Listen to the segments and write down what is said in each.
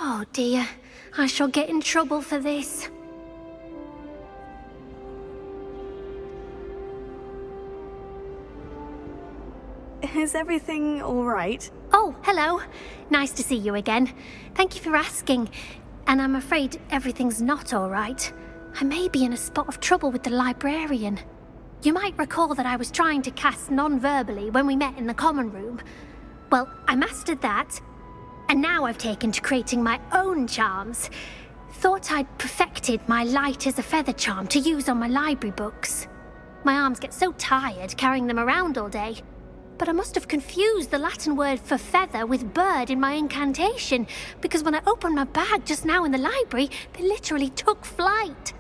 Oh dear, I shall get in trouble for this. Is everything all right? Oh, hello. Nice to see you again. Thank you for asking. And I'm afraid everything's not all right. I may be in a spot of trouble with the librarian. You might recall that I was trying to cast non-verbally when we met in the common room. Well, I mastered that, and now I've taken to creating my own charms. Thought I'd perfected my light as a feather charm to use on my library books. My arms get so tired carrying them around all day. But I must have confused the Latin word for feather with bird in my incantation, because when I opened my bag just now in the library, they literally took flight.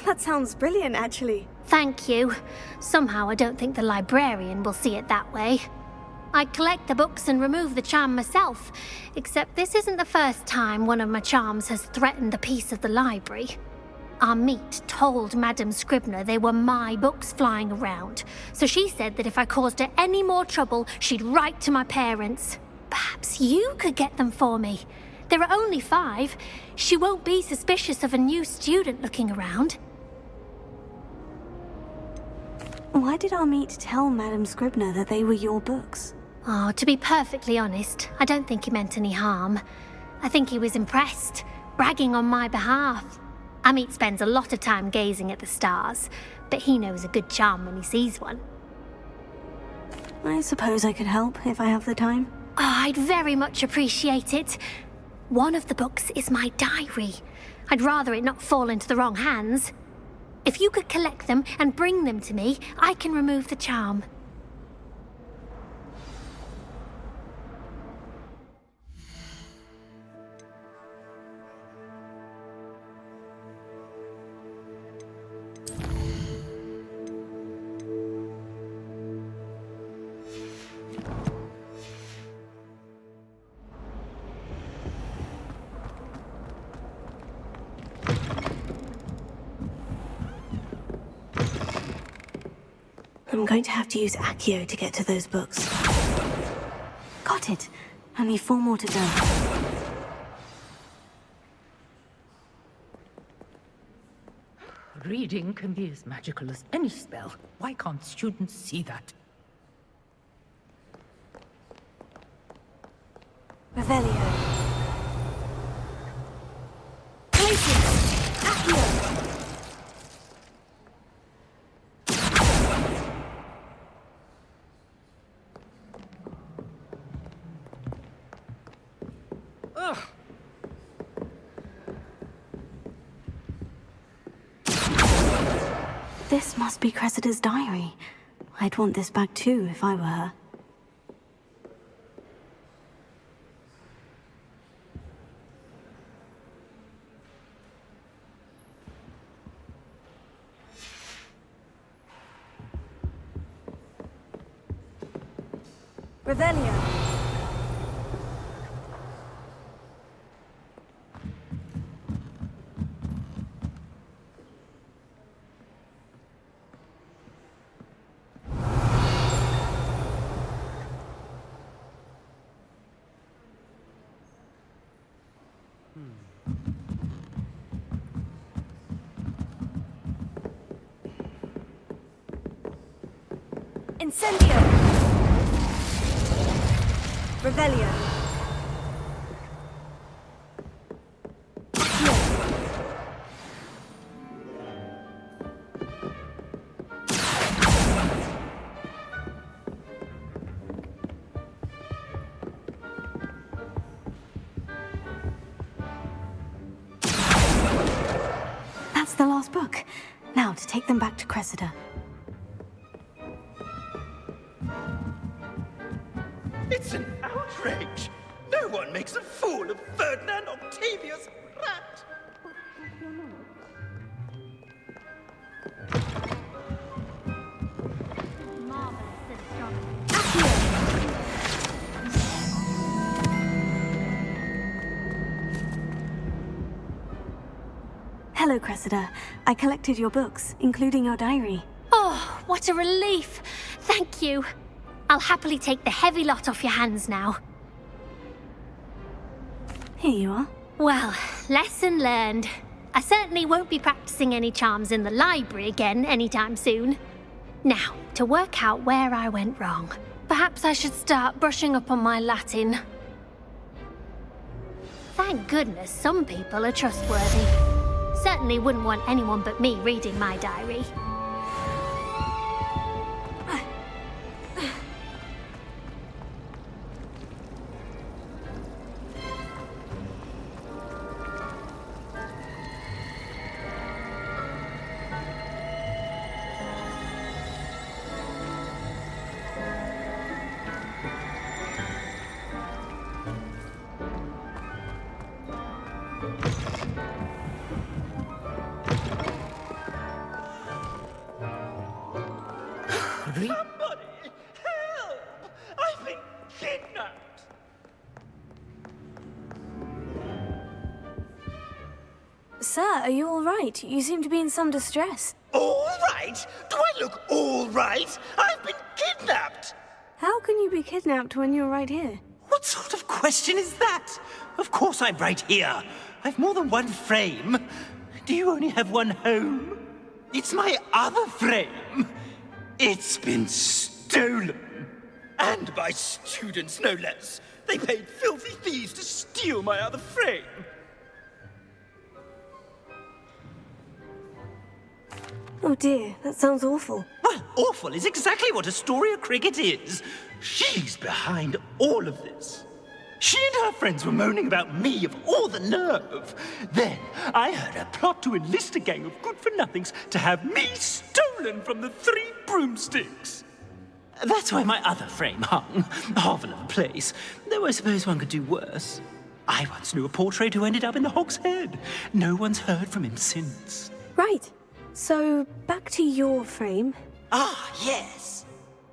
That sounds brilliant, actually. Thank you. Somehow I don't think the librarian will see it that way. I collect the books and remove the charm myself, except this isn't the first time one of my charms has threatened the peace of the library. Our meet told Madame Scribner they were my books flying around, so she said that if I caused her any more trouble, she'd write to my parents. Perhaps you could get them for me. There are only 5. She won't be suspicious of a new student looking around. Why did our meet tell Madame Scribner that they were your books? Oh, to be perfectly honest, I don't think he meant any harm. I think he was impressed, bragging on my behalf. Amit spends a lot of time gazing at the stars, but he knows a good charm when he sees one. I suppose I could help if I have the time. Oh, I'd very much appreciate it. One of the books is my diary. I'd rather it not fall into the wrong hands. If you could collect them and bring them to me, I can remove the charm. I'm going to have to use Accio to get to those books. Got it. Only 4 more to go. Reading can be as magical as any spell. Why can't students see that? Revelio. Places! Accio! This must be Cressida's diary. I'd want this back too if I were her. Revelio. Incendio! Revelio. That's the last book. Now to take them back to Cressida. It's an outrage! No one makes a fool of Ferdinand Octavius Pratt! Hello, Cressida. I collected your books, including your diary. Oh, what a relief. Thank you. I'll happily take the heavy lot off your hands now. Here you are. Well, lesson learned. I certainly won't be practicing any charms in the library again anytime soon. Now, to work out where I went wrong. Perhaps I should start brushing up on my Latin. Thank goodness some people are trustworthy. Certainly wouldn't want anyone but me reading my diary. Somebody! Help! I've been kidnapped! Sir, are you all right? You seem to be in some distress. All right? Do I look all right? I've been kidnapped! How can you be kidnapped when you're right here? What sort of question is that? Of course I'm right here. I've more than one frame. Do you only have one home? It's my other frame. It's been stolen. And by students, no less. They paid filthy thieves to steal my other frame. Oh dear, that sounds awful. Well, awful is exactly what Astoria Cricket is. She's behind all of this. She and her friends were moaning about me of all the nerve. Then I heard her plot to enlist a gang of good-for-nothings to have me stolen from the Three Broomsticks. That's why my other frame hung. A hovel of a place. Though I suppose one could do worse. I once knew a portrait who ended up in the Hog's Head. No one's heard from him since. Right. So, back to your frame. Ah, yes.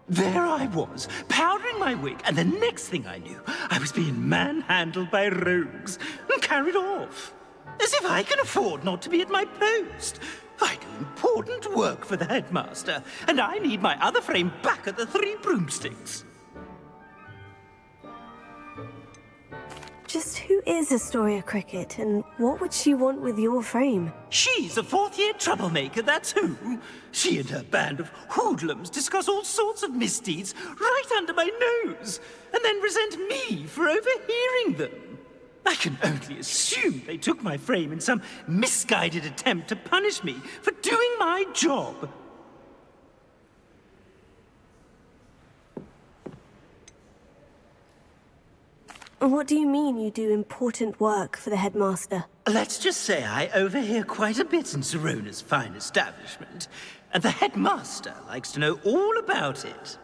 There I was, powdering my wig, and the next thing I knew, I was being manhandled by rogues and carried off. As if I can afford not to be at my post. I do important work for the headmaster, and I need my other frame back at the Three Broomsticks. Just who is Astoria Cricket, and what would she want with your frame? She's a fourth-year troublemaker, that's who. She and her band of hoodlums discuss all sorts of misdeeds right under my nose, and then resent me for overhearing them. I can only assume they took my frame in some misguided attempt to punish me for doing my job. What do you mean you do important work for the headmaster? Let's just say I overhear quite a bit in Serona's fine establishment, and the headmaster likes to know all about it.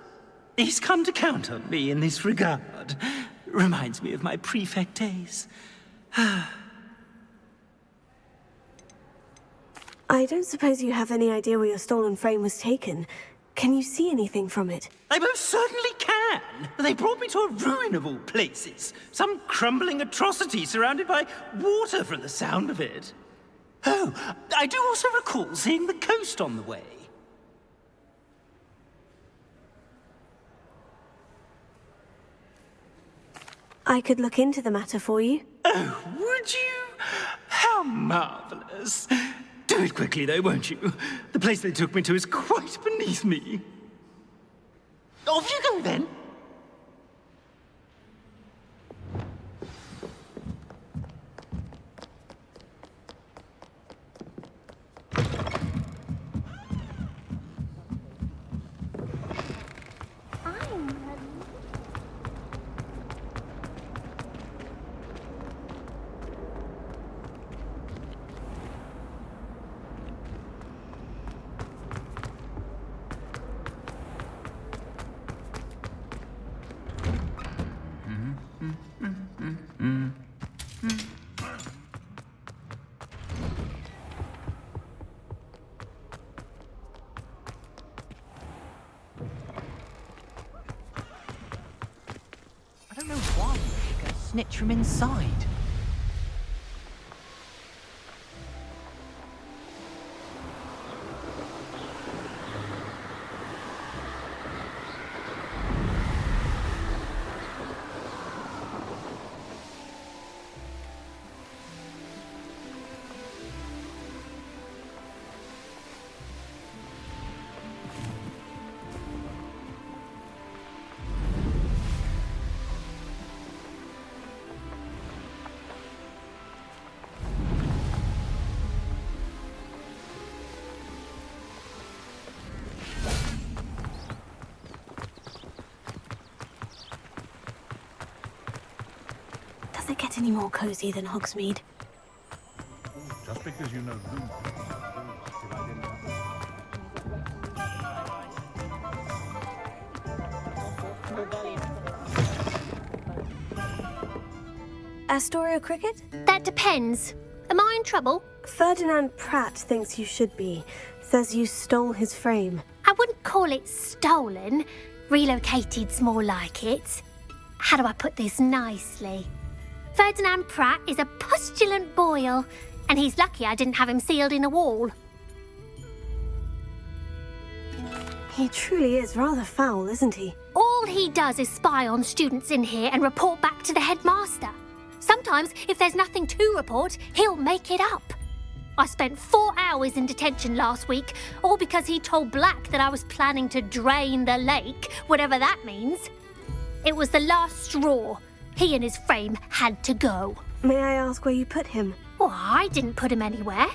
He's come to count on me in this regard. Reminds me of my prefect days. I don't suppose you have any idea where your stolen frame was taken. Can you see anything from it? I most certainly can. They brought me to a ruin of all places. Some crumbling atrocity surrounded by water from the sound of it. Oh, I do also recall seeing the coast on the way. I could look into the matter for you. Oh, would you? How marvelous. Do it quickly, though, won't you? The place they took me to is quite beneath me. Off you go, then. I don't know why you get a snitch from inside. get any more cozy than Hogsmeade. Just because you know who. Astoria Cricket? That depends. Am I in trouble? Ferdinand Pratt thinks you should be. Says you stole his frame. I wouldn't call it stolen. Relocated's more like it. How do I put this nicely? Ferdinand Pratt is a postulant boil, and he's lucky I didn't have him sealed in a wall. He truly is rather foul, isn't he? All he does is spy on students in here and report back to the headmaster. Sometimes, if there's nothing to report, he'll make it up. I spent 4 hours in detention last week, all because he told Black that I was planning to drain the lake, whatever that means. It was the last straw. He and his frame had to go. May I ask where you put him? Well, I didn't put him anywhere.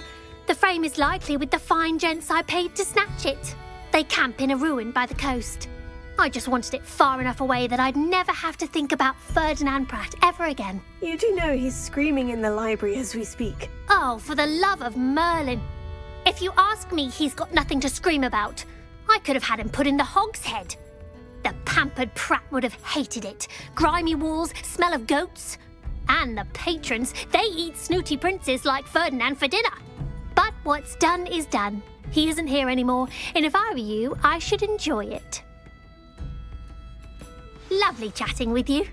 The frame is likely with the fine gents I paid to snatch it. They camp in a ruin by the coast. I just wanted it far enough away that I'd never have to think about Ferdinand Pratt ever again. You do know he's screaming in the library as we speak. Oh, for the love of Merlin. If you ask me, he's got nothing to scream about. I could have had him put in the hogshead. The pampered Pratt would have hated it. Grimy walls, smell of goats. And the patrons, they eat snooty princes like Ferdinand for dinner. But what's done is done. He isn't here anymore, and if I were you, I should enjoy it. Lovely chatting with you.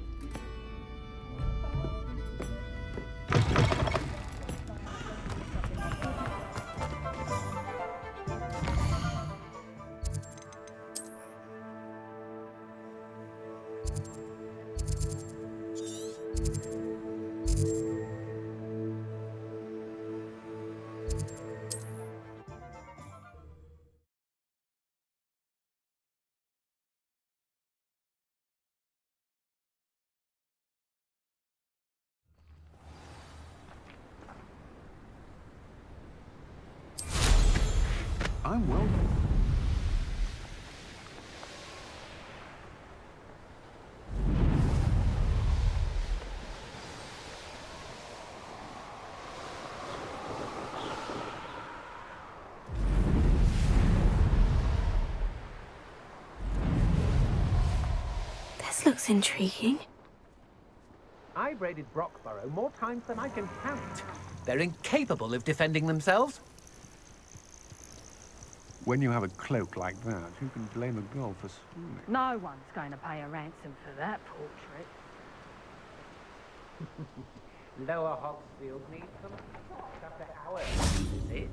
I'm well. This looks intriguing. I've raided Brockborough more times than I can count. They're incapable of defending themselves. When you have a cloak like that, who can blame a girl for swimming? No one's going to pay a ransom for that portrait. Lower Hogsfield needs some socks after hours, is it?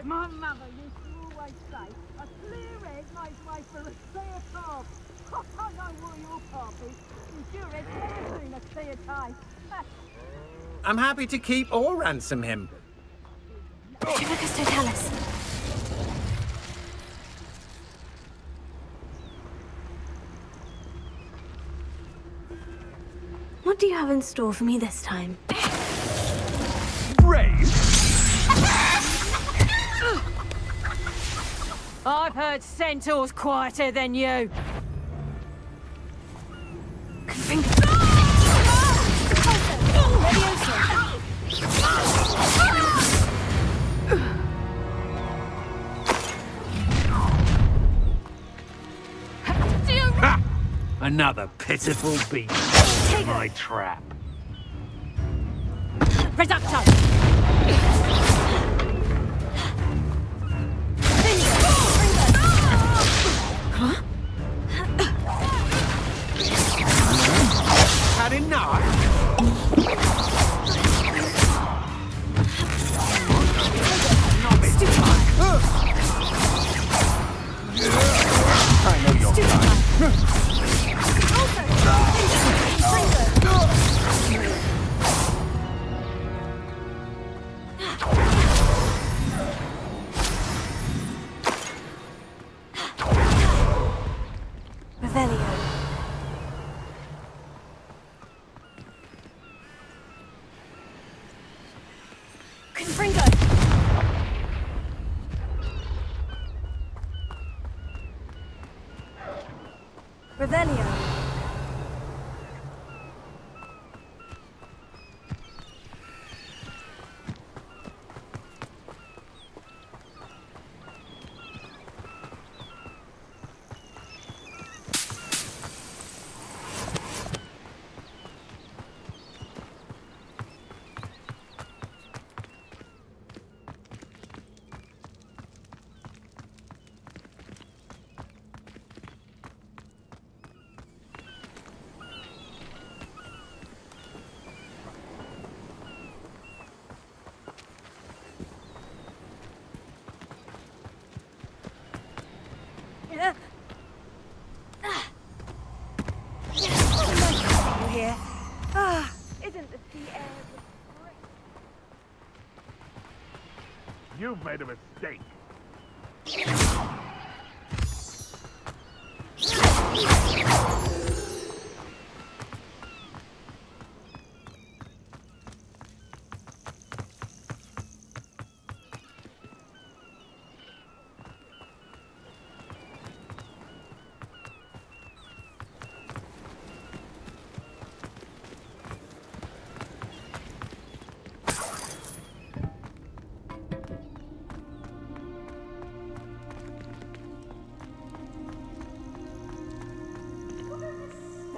My mother used to always say, a clear head makes way for a clear path. I know what your path is. Your head's never seen a clear day. I'm happy to keep or ransom him. Trivicus Totalis. What do you have in store for me this time? Brave? I've heard centaurs quieter than you. Ha! Another pitiful beast in my trap. Reducto! Had enough? I know your kind. Revelio. you've made a mistake.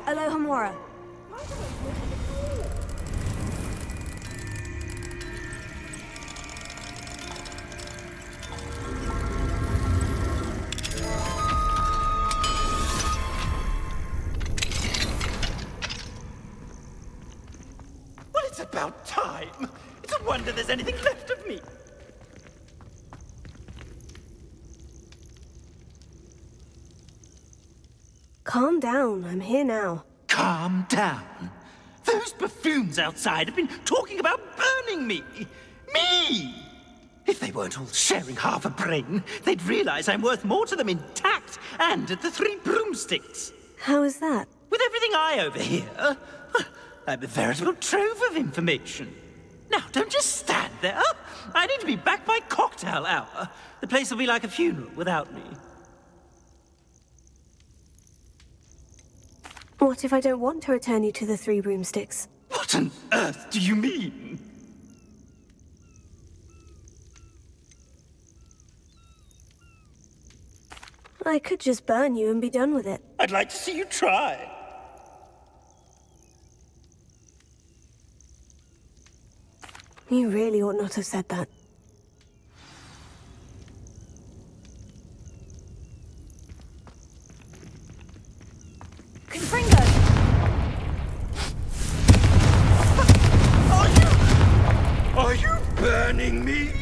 Alohomora. Well, it's about time. It's a wonder there's anything left of me. Calm down, I'm here now. Calm down. Those buffoons outside have been talking about burning me. Me! If they weren't all sharing half a brain, they'd realize I'm worth more to them intact and at the Three Broomsticks. How is that? With everything I overhear, I'm a veritable trove of information. Now, don't just stand there. I need to be back by cocktail hour. The place will be like a funeral without me. What if I don't want to return you to the Three Broomsticks? What on earth do you mean? I could just burn you and be done with it. I'd like to see you try. You really ought not have said that. Are you burning me?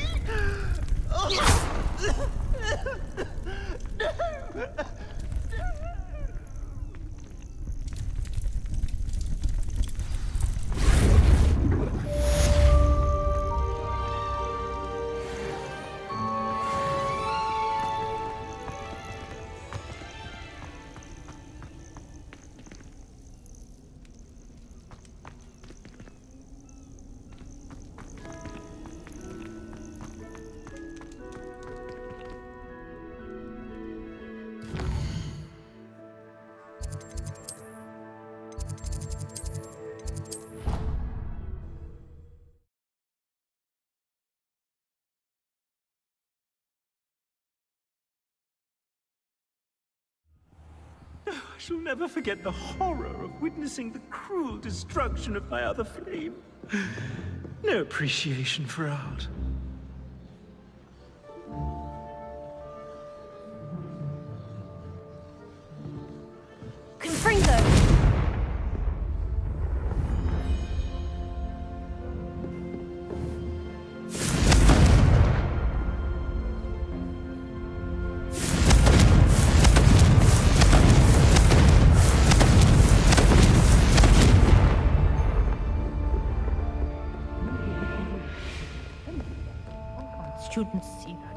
I shall never forget the horror of witnessing the cruel destruction of my other flame. No appreciation for art. Confringo! Shouldn't see her.